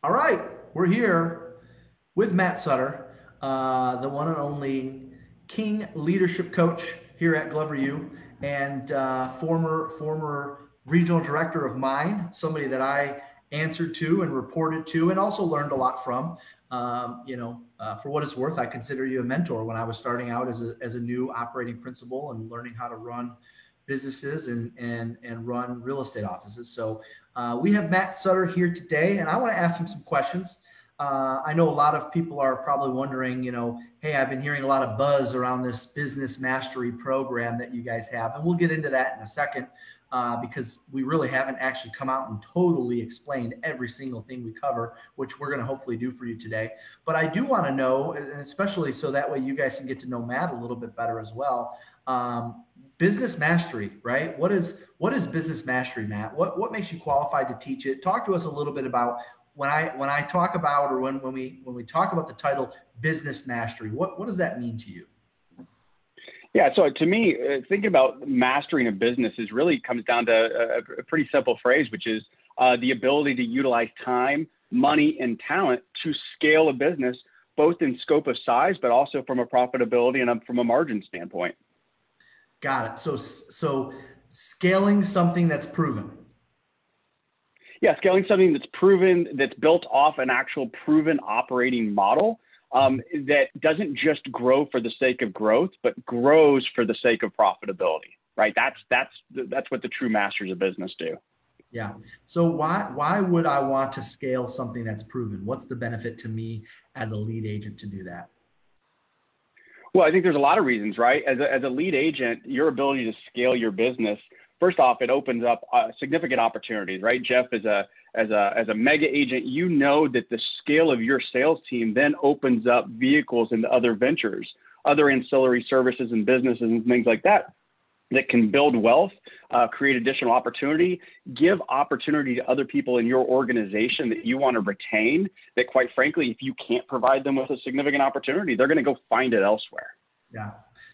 All right, we're here with Matt Sutter, the one and only King Leadership Coach here at Glover U, and former regional director of mine, somebody that I answered to and reported to, and also learned a lot from. For what it's worth, I consider you a mentor when I was starting out as a new operating principal and learning how to run businesses and run real estate offices. So we have Matt Sutter here today, and I want to ask him some questions. I know a lot of people are probably wondering, hey, I've been hearing a lot of buzz around this business mastery program that you guys have, and we'll get into that in a second because we really haven't actually come out and totally explained every single thing we cover, which we're going to hopefully do for you today. But I do want to know, especially so that way you guys can get to know Matt a little bit better as well. Business mastery, right? What is business mastery, Matt? What makes you qualified to teach it? Talk to us a little bit about when I talk about, or when we talk about the title business mastery. What does that mean to you? Yeah, so to me, thinking about mastering a business really comes down to a pretty simple phrase, which is the ability to utilize time, money, and talent to scale a business, both in scope of size, but also from a profitability and from a margin standpoint. Got it. So scaling something that's proven. Yeah, scaling something that's proven, that's built off an actual proven operating model that doesn't just grow for the sake of growth, but grows for the sake of profitability, right? That's what the true masters of business do. Yeah. So why would I want to scale something that's proven? What's the benefit to me as a lead agent to do that? Well, I think there's a lot of reasons, right? As a lead agent, your ability to scale your business, first off, it opens up significant opportunities, right? Jeff, as a mega agent, you know that the scale of your sales team then opens up vehicles into other ventures, other ancillary services and businesses and things like that can build wealth, create additional opportunity, give opportunity to other people in your organization that you want to retain, that quite frankly, if you can't provide them with a significant opportunity, they're going to go find it elsewhere. Yeah,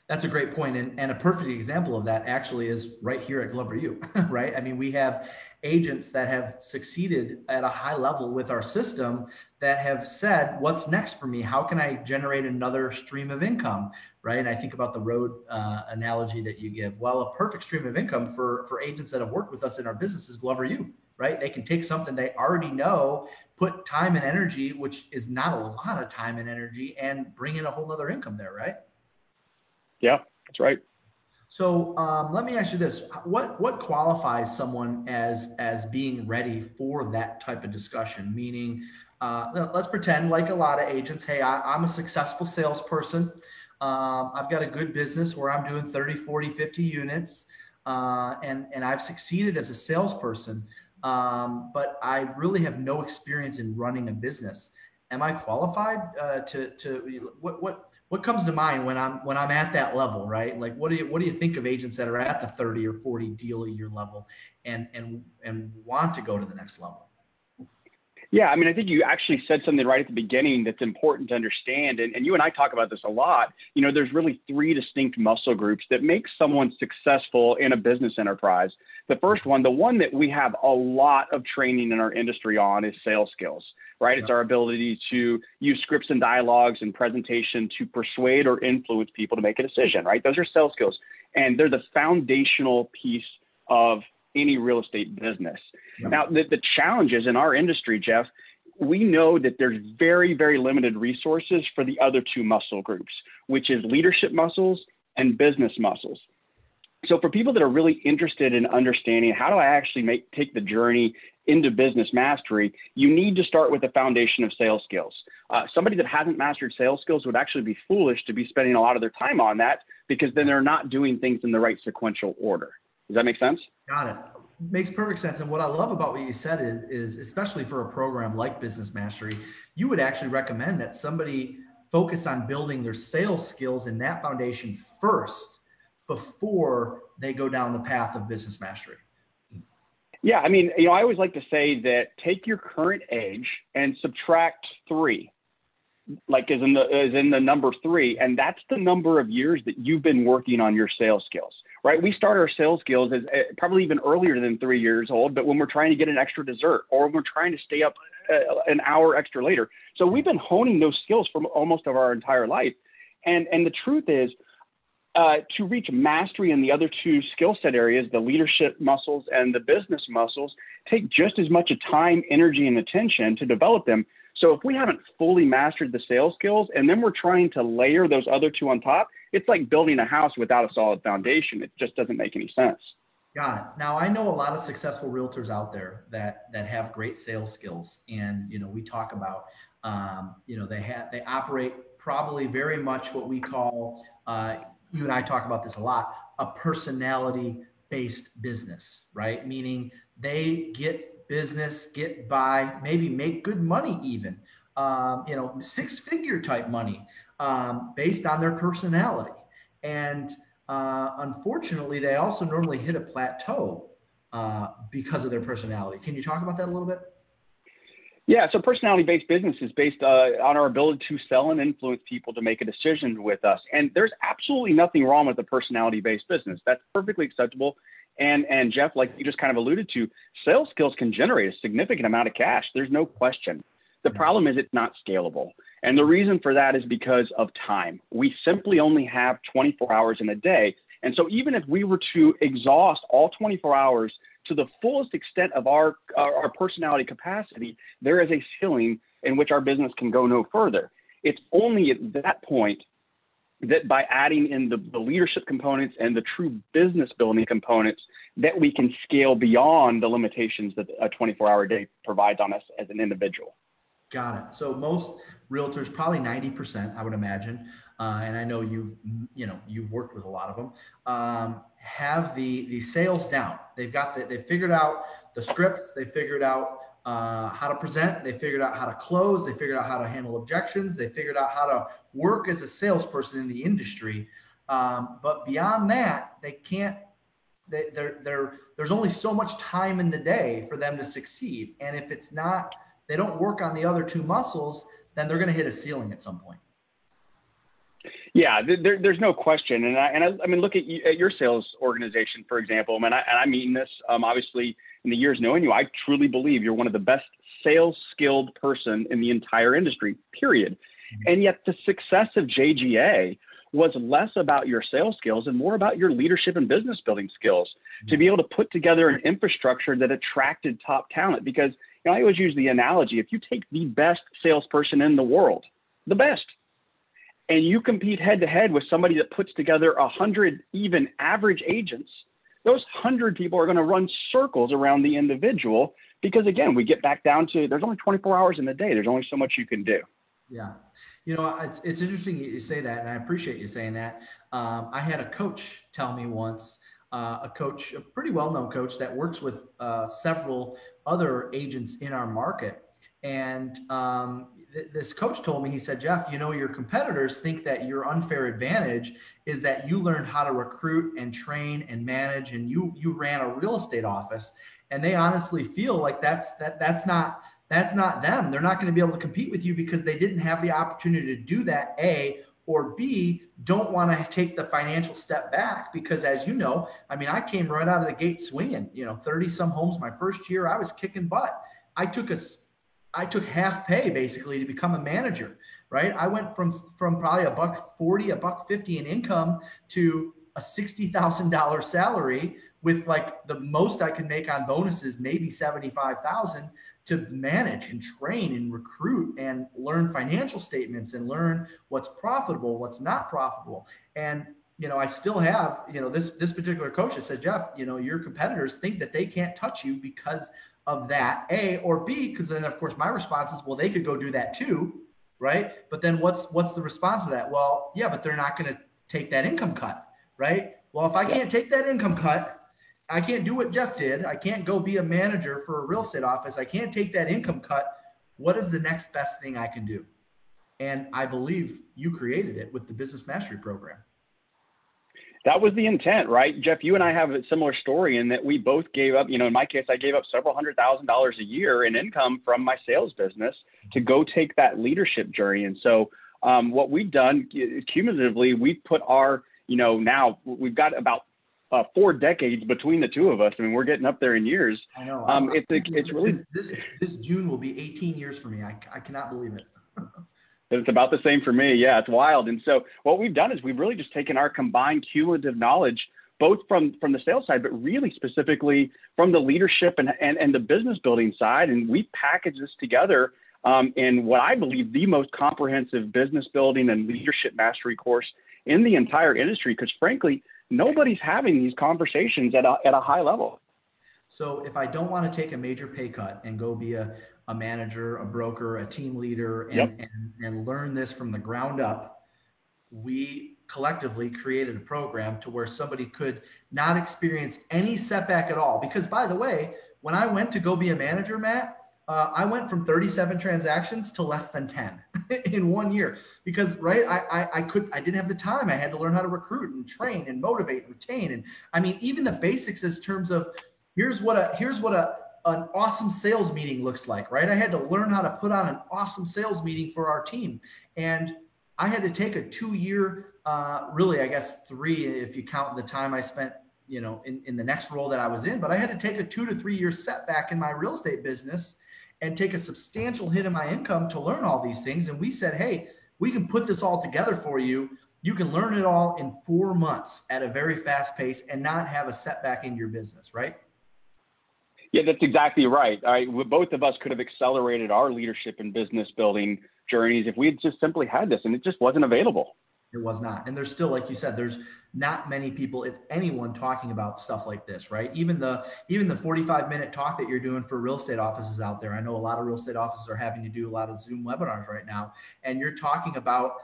that's a great point. And a perfect example of that actually is right here at Glover U, right? I mean, we have agents that have succeeded at a high level with our system that have said, what's next for me? How can I generate another stream of income, right? And I think about the road analogy that you give. Well, a perfect stream of income for agents that have worked with us in our business is Glover U, right? They can take something they already know, put time and energy, which is not a lot of time and energy, and bring in a whole nother income there, right? Yeah, that's right. So let me ask you this: what qualifies someone as being ready for that type of discussion? Meaning, let's pretend like a lot of agents, hey, I'm a successful salesperson. I've got a good business where I'm doing 30, 40, 50 units, and I've succeeded as a salesperson, but I really have no experience in running a business. Am I qualified what comes to mind when I'm at that level, right? Like, what do you think of agents that are at the 30 or 40 deal a year level and want to go to the next level? Yeah, I mean, I think you actually said something right at the beginning that's important to understand. And you and I talk about this a lot. There's really three distinct muscle groups that make someone successful in a business enterprise. The first one, the one that we have a lot of training in our industry on, is sales skills, right? It's our ability to use scripts and dialogues and presentation to persuade or influence people to make a decision, right? Those are sales skills. And they're the foundational piece of any real estate business. Yeah. Now, the challenges in our industry, Jeff, we know that there's very, very limited resources for the other two muscle groups, which is leadership muscles and business muscles. So for people that are really interested in understanding how do I actually take the journey into business mastery, you need to start with the foundation of sales skills. Somebody that hasn't mastered sales skills would actually be foolish to be spending a lot of their time on that, because then they're not doing things in the right sequential order. Does that make sense? Got it. Makes perfect sense. And what I love about what you said is especially for a program like Business Mastery, you would actually recommend that somebody focus on building their sales skills in that foundation first before they go down the path of Business Mastery. Yeah, I mean, I always like to say that take your current age and subtract 3, like as in the number 3, and that's the number of years that you've been working on your sales skills, right? We start our sales skills as probably even earlier than 3 years old, but when we're trying to get an extra dessert or we're trying to stay up an hour extra later. So we've been honing those skills for almost of our entire life. And the truth is, to reach mastery in the other two skill set areas, the leadership muscles and the business muscles, take just as much time, energy, and attention to develop them. So if we haven't fully mastered the sales skills and then we're trying to layer those other two on top, it's like building a house without a solid foundation. It just doesn't make any sense. Got it. Now, I know a lot of successful realtors out there that have great sales skills, and we talk about they operate probably very much what we call you and I talk about this a lot, a personality-based business, right? Meaning they get business, get by, maybe make good money even, six-figure type money based on their personality. And unfortunately, they also normally hit a plateau because of their personality. Can you talk about that a little bit? Yeah, so personality-based business is based on our ability to sell and influence people to make a decision with us. And there's absolutely nothing wrong with a personality-based business. That's perfectly acceptable. And Jeff, like you just kind of alluded to, sales skills can generate a significant amount of cash. There's no question. The problem is it's not scalable. And the reason for that is because of time. We simply only have 24 hours in a day. And so even if we were to exhaust all 24 hours to the fullest extent of our personality capacity, there is a ceiling in which our business can go no further. It's only at that point that by adding in the leadership components and the true business building components that we can scale beyond the limitations that a 24-hour day provides on us as an individual. Got it. So most realtors, probably 90%, I would imagine, and I know you've worked with a lot of them, have the sales down. They figured out the scripts. They figured out how to present. They figured out how to close. They figured out how to handle objections. They figured out how to work as a salesperson in the industry. But beyond that, they can't. There's only so much time in the day for them to succeed. And if they don't work on the other two muscles, then they're going to hit a ceiling at some point. Yeah, there's no question. And I mean, look at your sales organization, for example. And I mean this, obviously, in the years knowing you, I truly believe you're one of the best sales skilled person in the entire industry, period. And yet the success of JGA was less about your sales skills and more about your leadership and business building skills to be able to put together an infrastructure that attracted top talent. Because I always use the analogy, if you take the best salesperson in the world, the best, and you compete head to head with somebody that puts together 100 even average agents, those 100 people are going to run circles around the individual because, again, we get back down to there's only 24 hours in the day. There's only so much you can do. Yeah. It's interesting you say that, and I appreciate you saying that. I had a coach tell me once, a pretty well-known coach that works with several other agents in our market. And this coach told me, he said, Jeff, your competitors think that your unfair advantage is that you learned how to recruit and train and manage, and you ran a real estate office. And they honestly feel like that's not them. They're not going to be able to compete with you because they didn't have the opportunity to do that, A, or B, don't want to take the financial step back because, as you know, I mean, I came right out of the gate swinging, 30 some homes my first year. I was kicking butt. I took half pay basically to become a manager, right? I went from probably $140, $150 in income to a $60,000 salary with like the most I could make on bonuses, maybe $75,000, to manage and train and recruit and learn financial statements and learn what's profitable, what's not profitable. And, I still have, this particular coach has said, Jeff, your competitors think that they can't touch you because of that, A, or B, because then of course my response is, well, they could go do that too, right? But then what's the response to that? Well, yeah, but they're not going to take that income cut, right? Well, if I can't take that income cut, I can't do what Jeff did. I can't go be a manager for a real estate office. I can't take that income cut. What is the next best thing I can do? And I believe you created it with the Business Mastery Program. That was the intent, right? Jeff, you and I have a similar story in that we both gave up, in my case, I gave up several $100,000 a year in income from my sales business to go take that leadership journey. And so what we've done cumulatively, we put our, now we've got about 4 decades between the two of us. I mean, we're getting up there in years. I know. It's really this June will be 18 years for me. I cannot believe it. It's about the same for me. Yeah, it's wild. And so what we've done is we've really just taken our combined cumulative knowledge, both from the sales side, but really specifically from the leadership and the business building side. And we package this together in what I believe the most comprehensive business building and leadership mastery course in the entire industry, because frankly, nobody's having these conversations at a high level. So if I don't want to take a major pay cut and go be a manager, a broker, a team leader, and learn this from the ground up, we collectively created a program to where somebody could not experience any setback at all. Because by the way, when I went to go be a manager, Matt, I went from 37 transactions to less than 10 in 1 year because, right, I didn't have the time. I had to learn how to recruit and train and motivate and retain. And I mean, even the basics in terms of here's what an awesome sales meeting looks like, right? I had to learn how to put on an awesome sales meeting for our team. And I had to take a 2-year, really, I guess 3, if you count the time I spent, in the next role that I was in, but I had to take a 2 to 3 year setback in my real estate business and take a substantial hit in my income to learn all these things. And we said, hey, we can put this all together for you. You can learn it all in 4 months at a very fast pace and not have a setback in your business, right? Yeah, that's exactly right. Both of us could have accelerated our leadership and business building journeys if we had just simply had this, and it just wasn't available. It was not. And there's still, like you said, there's not many people, if anyone, talking about stuff like this, right? Even the 45-minute talk that you're doing for real estate offices out there. I know a lot of real estate offices are having to do a lot of Zoom webinars right now. And you're talking about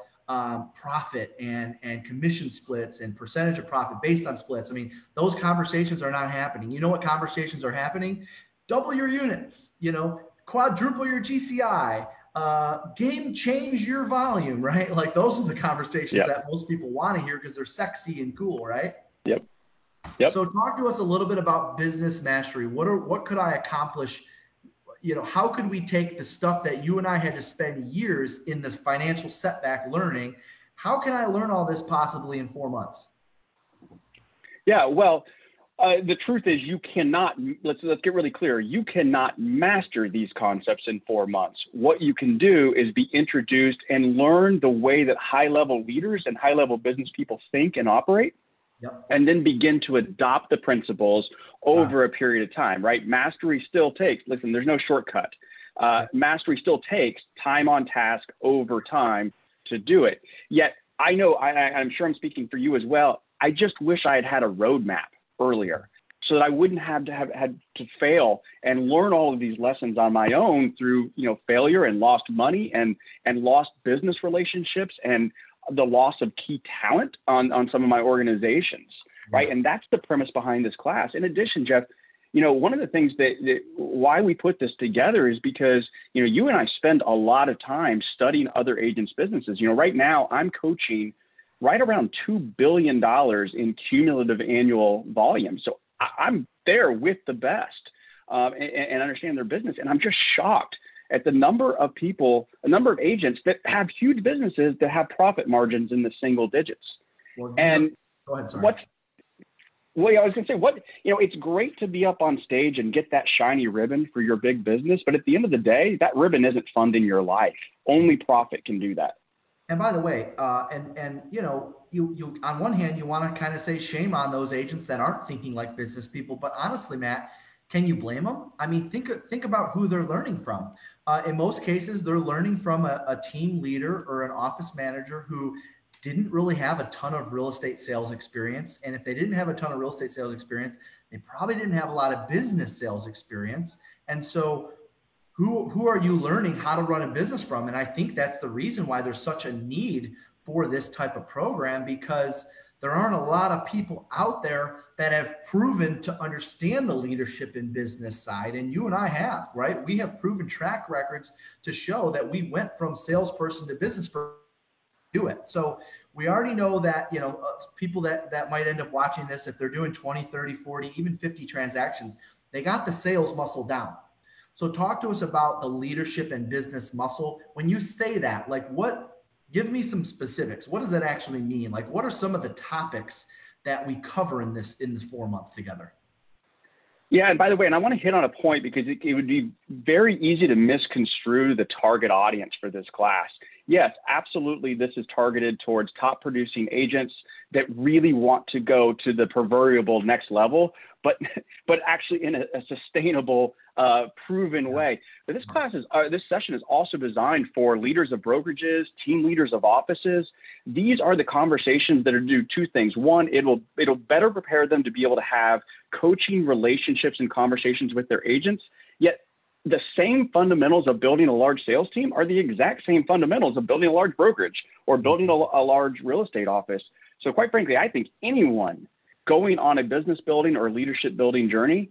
profit and commission splits and percentage of profit based on splits. I mean, those conversations are not happening. You know what conversations are happening? Double your units, quadruple your GCI, game change your volume, right? Like those are the conversations that most people want to hear because they're sexy and cool, right? Yep. So talk to us a little bit about business mastery. What could I accomplish? How could we take the stuff that you and I had to spend years in this financial setback learning? How can I learn all this possibly in 4 months? Yeah, well, the truth is you cannot, let's get really clear. You cannot master these concepts in 4 months. What you can do is be introduced and learn the way that high-level leaders and high-level business people think and operate. Yep. And then begin to adopt the principles over a period of time, right? Mastery still takes, listen, there's no shortcut. Mastery still takes time on task over time to do it. Yet I know, I'm sure I'm speaking for you as well. I just wish I had had a roadmap earlier so that I wouldn't have had to fail and learn all of these lessons on my own through, failure and lost money and lost business relationships and the loss of key talent on some of my organizations, right? And that's the premise behind this class. In addition, Jeff, one of the things that why we put this together is because, you and I spend a lot of time studying other agents' businesses. Right now I'm coaching right around $2 billion in cumulative annual volume. So I'm there with the best and understand their business. And I'm just shocked at the number of agents that have huge businesses that have profit margins in the single digits. Well, and go ahead, sorry. I was going to say, it's great to be up on stage and get that shiny ribbon for your big business. But at the end of the day, that ribbon isn't funding your life. Only profit can do that. And by the way, you on one hand, you want to kind of say shame on those agents that aren't thinking like business people. But honestly, Matt, can you blame them? I mean, think about who they're learning from. In most cases, they're learning from a team leader or an office manager who didn't really have a ton of real estate sales experience. And if they didn't have a ton of real estate sales experience, they probably didn't have a lot of business sales experience. And so who are you learning how to run a business from? And I think that's the reason why there's such a need for this type of program, because there aren't a lot of people out there that have proven to understand the leadership in business side. And you and I have, right? We have proven track records to show that we went from salesperson to business person to do it. So we already know that, people that might end up watching this, if they're doing 20, 30, 40, even 50 transactions, they got the sales muscle down. So talk to us about the leadership and business muscle. When you say that, give me some specifics. What does that actually mean? Like, what are some of the topics that we cover in this 4 months together. Yeah, and by the way, and I want to hit on a point because it would be very easy to misconstrue the target audience for this class. Yes, absolutely, this is targeted towards top producing agents that really want to go to the proverbial next level, but actually in a sustainable, proven way. But this session is also designed for leaders of brokerages, team leaders of offices. These are the conversations that are do two things. One, it'll better prepare them to be able to have coaching relationships and conversations with their agents. Yet the same fundamentals of building a large sales team are the exact same fundamentals of building a large brokerage or building a large real estate office. So quite frankly, I think anyone going on a business building or leadership building journey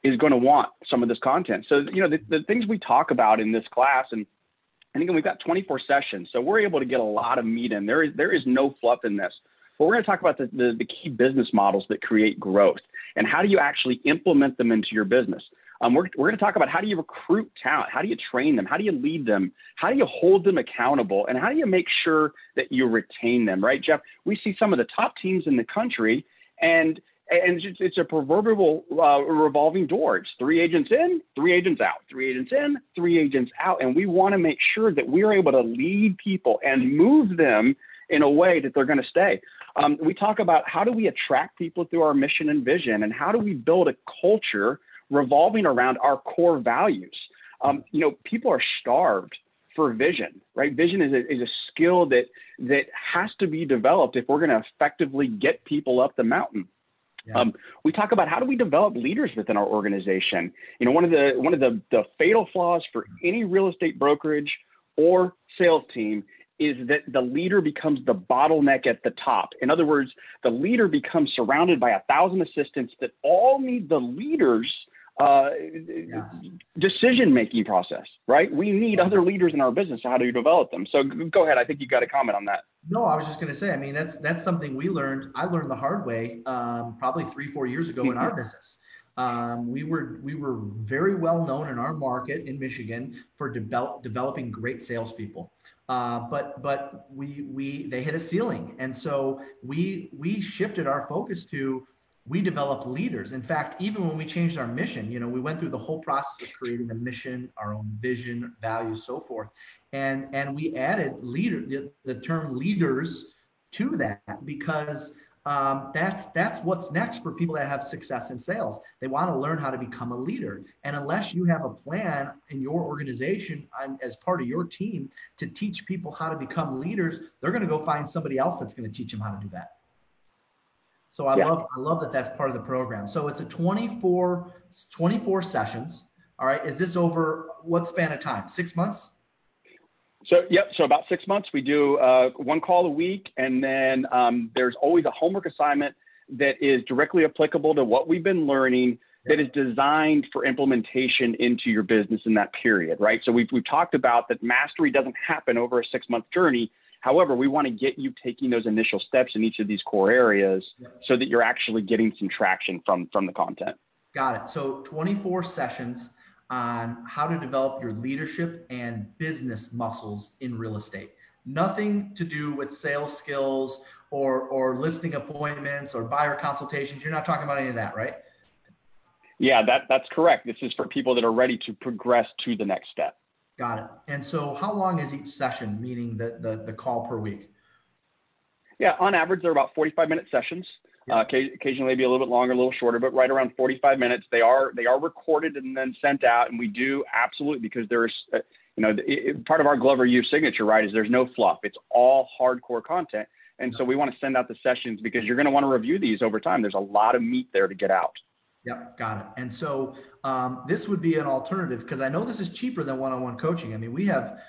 is going to want some of this content. So, the things we talk about in this class, and again, we've got 24 sessions, so we're able to get a lot of meat in. There is no fluff in this. But we're going to talk about the key business models that create growth and how do you actually implement them into your business. We're going to talk about how do you recruit talent? How do you train them? How do you lead them? How do you hold them accountable? And how do you make sure that you retain them, right, Jeff? We see some of the top teams in the country, and it's a proverbial revolving door. It's 3 agents in, 3 agents out, 3 agents in, 3 agents out. And we want to make sure that we are able to lead people and move them in a way that they're going to stay. We talk about how do we attract people through our mission and vision, and how do we build a culture revolving around our core values. People are starved for vision, right? Vision is a skill that has to be developed if we're going to effectively get people up the mountain. Yes. We talk about how do we develop leaders within our organization. One of the fatal flaws for any real estate brokerage or sales team is that the leader becomes the bottleneck at the top. In other words, the leader becomes surrounded by 1,000 assistants that all need the leader's decision-making process, right? We need other leaders in our business. So how do you develop them? So go ahead. I think you got a comment on that. No, I was just going to say, I mean, that's something I learned the hard way, probably 3-4 years ago in our business. We were very well known in our market in Michigan for developing great salespeople. But they hit a ceiling. And so we shifted our focus to, we developed leaders. In fact, even when we changed our mission, we went through the whole process of creating a mission, our own vision, values, so forth. And we added the term leaders to that because that's what's next for people that have success in sales. They want to learn how to become a leader. And unless you have a plan in your organization as part of your team to teach people how to become leaders, they're going to go find somebody else that's going to teach them how to do that. So I love that that's part of the program. So it's a 24 sessions. All right. Is this over what span of time? 6 months? So about 6 months. We do 1 call a week, and then there's always a homework assignment that is directly applicable to what we've been learning that is designed for implementation into your business in that period, right? So we've talked about that mastery doesn't happen over a 6-month journey. However, we want to get you taking those initial steps in each of these core areas so that you're actually getting some traction from the content. Got it. So 24 sessions on how to develop your leadership and business muscles in real estate. Nothing to do with sales skills or listing appointments or buyer consultations. You're not talking about any of that, right? Yeah, that's correct. This is for people that are ready to progress to the next step. Got it. And so how long is each session, meaning the call per week? Yeah, on average, they're about 45-minute sessions. Occasionally maybe a little bit longer, a little shorter, but right around 45 minutes. They are recorded and then sent out, and we do absolutely, because there's part of our Glover U signature, right, is there's no fluff. It's all hardcore content. And so we want to send out the sessions because you're going to want to review these over time. There's a lot of meat there to get out. Yep, got it. And so this would be an alternative, because I know this is cheaper than one-on-one coaching. I mean, we have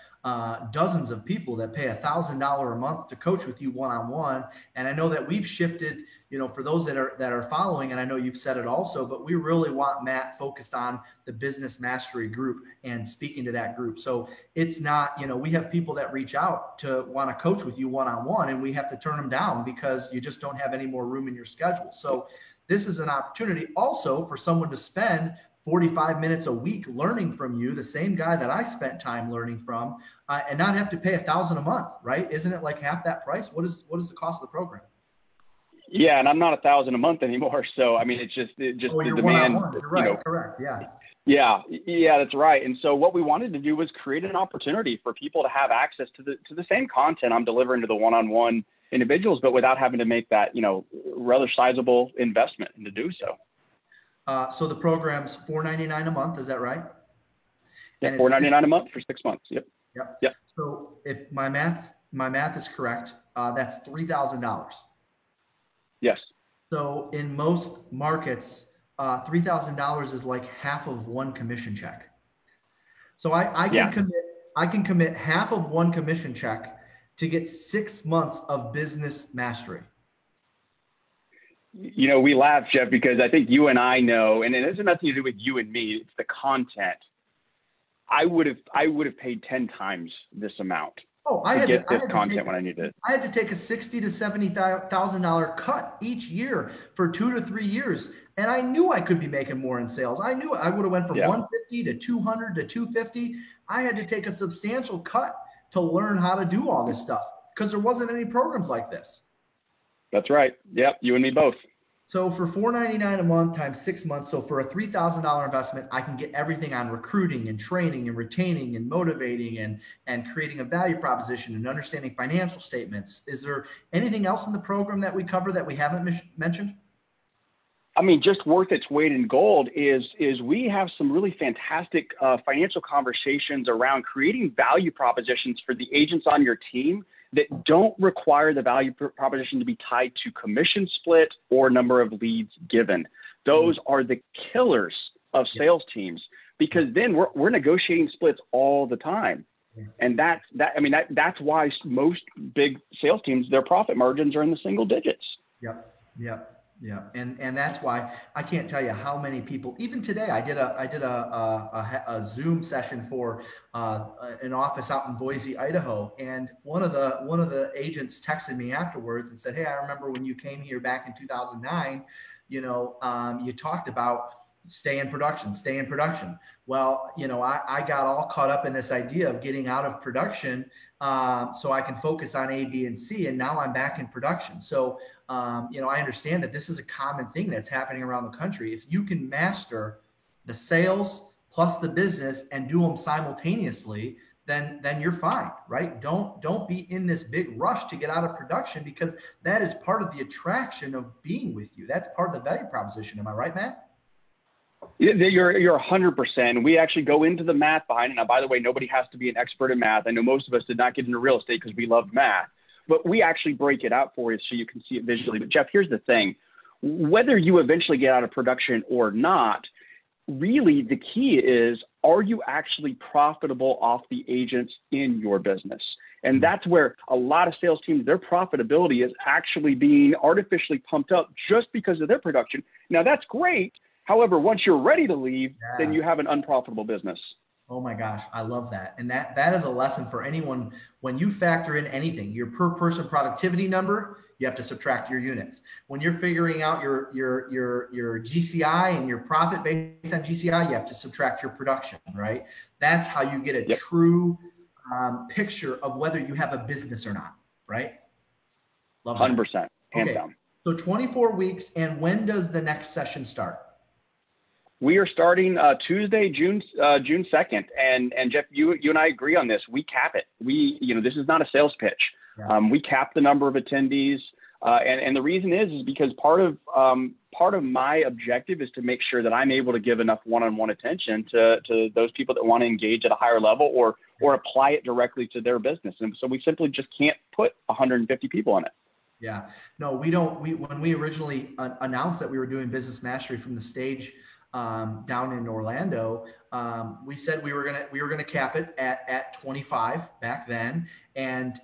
dozens of people that pay $1,000 a month to coach with you one-on-one. And I know that we've shifted, for those that are following, and I know you've said it also, but we really want Matt focused on the business mastery group and speaking to that group. So it's not, we have people that reach out to want to coach with you one-on-one, and we have to turn them down because you just don't have any more room in your schedule. So this is an opportunity also for someone to spend 45 minutes a week learning from you, the same guy that I spent time learning from, and not have to pay $1,000 a month, right? Isn't it like half that price? What is the cost of the program? Yeah, and I'm not 1,000 a month anymore. So I mean, it's just Oh, the you're demand. one-on-ones. You're right. Correct. Yeah. Yeah, that's right. And so what we wanted to do was create an opportunity for people to have access to the same content I'm delivering to the one-on-one individuals, but without having to make that rather sizable investment to do so. So the program's $4.99 a month. Is that right? Yeah, And it's $4.99 a month for 6 months. Yep. Yep. Yep. So if my math is correct, that's $3,000. Yes. So in most markets, $3,000 is like half of one commission check. So Yeah. I can commit half of one commission check to get 6 months of business mastery. We laugh, Jeff, because I think you and I know, and it has nothing to do with you and me. It's the content. I would have paid 10 times this amount to get this content when I needed it. I had to take a $60,000 to $70,000 cut each year for 2 to 3 years, and I knew I could be making more in sales. I knew I would have went from 150 to 200 to 250. I had to take a substantial cut to learn how to do all this stuff because there wasn't any programs like this. That's right. Yep, you and me both. So for $4.99 a month times 6 months, so for a $3,000 investment, I can get everything on recruiting and training and retaining and motivating and creating a value proposition and understanding financial statements. Is there anything else in the program that we cover that we haven't mentioned? I mean, just worth its weight in gold is we have some really fantastic financial conversations around creating value propositions for the agents on your team that don't require the value proposition to be tied to commission split or number of leads given. Those are the killers of sales teams because then we're negotiating splits all the time. And that's why most big sales teams, their profit margins are in the single digits. Yep. And that's why I can't tell you how many people, even today, I did a Zoom session for an office out in Boise, Idaho. And one of the agents texted me afterwards and said, "Hey, I remember when you came here back in 2009, you talked about stay in production. Well, I got all caught up in this idea of getting out of production so I can focus on A, B, and C. And now I'm back in production. So, I understand that this is a common thing that's happening around the country. If you can master the sales plus the business and do them simultaneously, then you're fine, right? Don't be in this big rush to get out of production because that is part of the attraction of being with you. That's part of the value proposition. Am I right, Matt? You're 100%. We actually go into the math behind it. Now, by the way, nobody has to be an expert in math. I know most of us did not get into real estate because we loved math, but we actually break it out for you so you can see it visually. But Jeff, here's the thing. Whether you eventually get out of production or not, really the key is, are you actually profitable off the agents in your business? And that's where a lot of sales teams, their profitability is actually being artificially pumped up just because of their production. Now, that's great. However, once you're ready to leave, then you have an unprofitable business. Oh my gosh, I love that. And that is a lesson for anyone. When you factor in anything, your per person productivity number, you have to subtract your units. When you're figuring out your GCI and your profit based on GCI, you have to subtract your production, right? That's how you get a true picture of whether you have a business or not, right? Love that. 100%, hands down. So 24 weeks, and when does the next session start? We are starting Tuesday, June 2nd, and Jeff, you and I agree on this. We cap it. This is not a sales pitch. Yeah. We cap the number of attendees, and the reason is because part of my objective is to make sure that I'm able to give enough one-on-one attention to those people that want to engage at a higher level or apply it directly to their business. And so we simply just can't put 150 people on it. Yeah, no, we don't. When we originally announced that we were doing Business Mastery from the stage down in Orlando, we said we were gonna cap it at 25 back then, and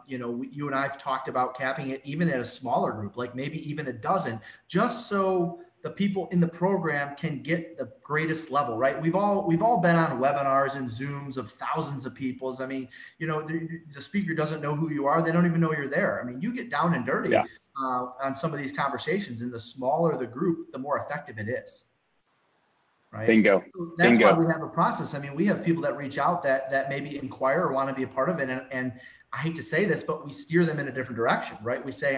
you and I've talked about capping it even at a smaller group, like maybe even a dozen, just so the people in the program can get the greatest level, right? We've all been on webinars and Zooms of thousands of people. I mean, the speaker doesn't know who you are; they don't even know you're there. I mean, you get down and dirty on some of these conversations, and the smaller the group, the more effective it is. right? Bingo. That's why Bingo. we have a process. I mean, we have people that reach out that maybe inquire or want to be a part of it. And I hate to say this, but we steer them in a different direction, right? We say,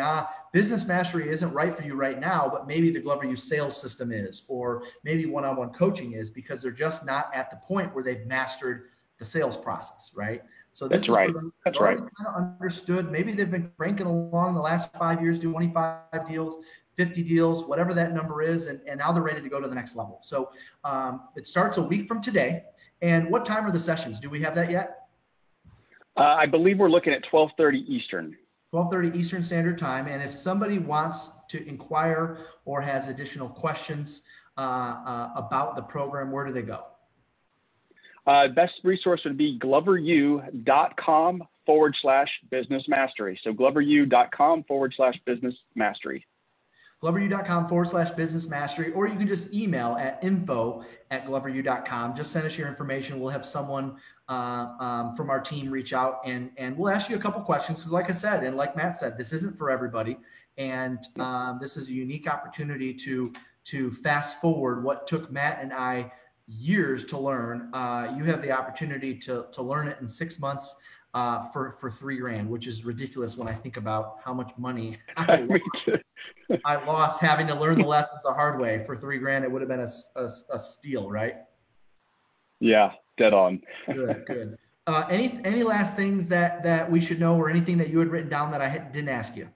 business mastery isn't right for you right now, but maybe the Glover U sales system is, or maybe one-on-one coaching is, because they're just not at the point where they've mastered the sales process, right? So this That's is right. where they've That's already right. kind of understood. Maybe they've been cranking along the last 5 years, doing 25 deals, 50 deals, whatever that number is, and now they're ready to go to the next level. So it starts a week from today. And what time are the sessions? Do we have that yet? I believe we're looking at 12:30 Eastern. 12:30 Eastern Standard Time. And if somebody wants to inquire or has additional questions about the program, where do they go? Best resource would be gloveru.com/business mastery. So gloveru.com/business mastery. gloveru.com/business mastery, or you can just email at info@gloveru.com. Just send us your information. We'll have someone from our team reach out, and we'll ask you a couple questions. Because like I said, and like Matt said, this isn't for everybody. And this is a unique opportunity to fast forward what took Matt and I years to learn. You have the opportunity to learn it in 6 months for $3,000, which is ridiculous when I think about how much money I lost having to learn the lessons the hard way. For $3,000, it would have been a steal, right? Yeah, dead on. Good. Any last things that we should know, or anything that you had written down that I didn't ask you?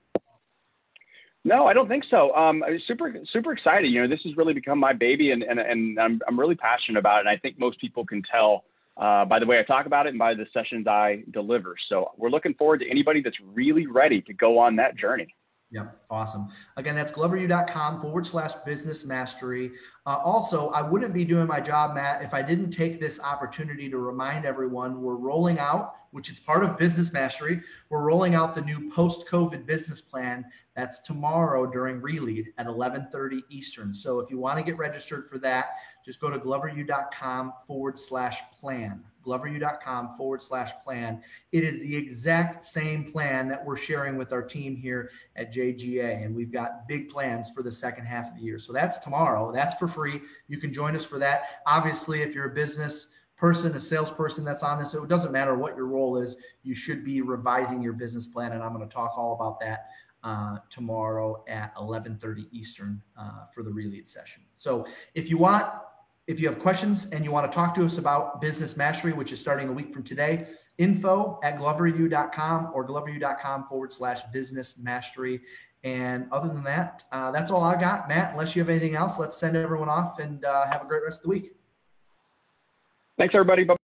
No, I don't think so. I was super excited. You know, this has really become my baby, and I'm really passionate about it. And I think most people can tell by the way I talk about it and by the sessions I deliver. So we're looking forward to anybody that's really ready to go on that journey. Yep. Awesome. Again, that's gloveru.com/business mastery. Also, I wouldn't be doing my job, Matt, if I didn't take this opportunity to remind everyone we're rolling out, which is part of Business Mastery, we're rolling out the new post-COVID business plan. That's tomorrow during Relead at 11:30 Eastern. So if you want to get registered for that, just go to gloveru.com/plan. gloveru.com/plan. It is the exact same plan that we're sharing with our team here at JGA. And we've got big plans for the second half of the year. So that's tomorrow. That's for free. You can join us for that. Obviously, if you're a business person, a salesperson that's on this, so it doesn't matter what your role is, you should be revising your business plan. And I'm going to talk all about that tomorrow at 11:30 Eastern for the Relead session. So if you have questions and you want to talk to us about Business Mastery, which is starting a week from today, info@gloveru.com or gloveru.com/business mastery. And other than that, that's all I got. Matt, unless you have anything else, let's send everyone off and have a great rest of the week. Thanks, everybody. Bye.